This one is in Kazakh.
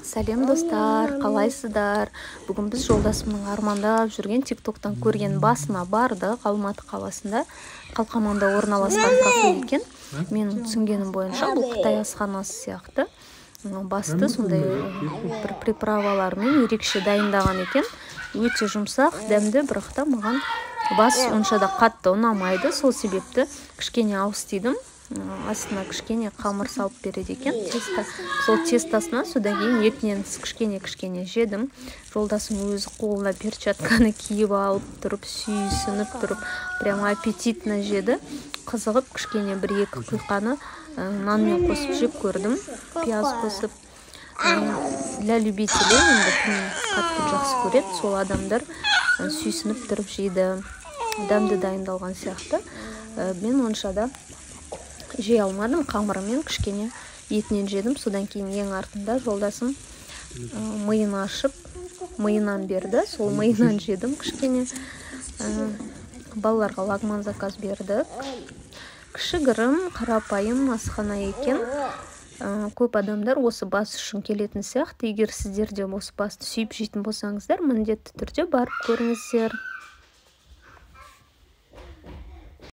Сәлем достар, қалайсыздар? Бүгін біз жолдасымның армандап жүрген тиктоктан көрген басына бардық. Алматы қаласында қалқаманда орналасқан кафе екен. Менің түсінгенім бойынша бұл Қытай асханасы сияқты. Басты сондай бір приправалармен ерекше дайындаған екен. Өте жұмсақ, дәмді, бірақ та маған бас онша да қатты ұнамайды. Сол себепті кішкене ауыз тидім. Астына кішкене қамыр салып береді екен, теста. Сол тестасына содан кейін етінен кішкене жедім. Жолдасым өзі қолына перчатканы киіп алып тұрып, сүйсініп тұрып, прямо аппетитно жеді. Қызығып кішкене бір-екі құйқаны нанмен қосып жеп көрдім, пияз қосып. Для любителей, енді кім қатты жақсы көреді, сол адамдар сүйсініп тұрып жейді. Дәмді дайындалған сияқты. Мен онша да жей алмадым, қамырымен кішкене етінен жедім. Содан кейін ең артында жолдасым миын ашып, миынан берді. Сол миынан жедім кішкене. Балаларға лагман заказ бердік. Кішігірім, қарапайым асхана екен. Көп адамдар осы бас үшін келетін сияқты. Егер сіздер де осы басты сүйіп жейтін болсаңыздар, міндетті түрде барып көріңіздер.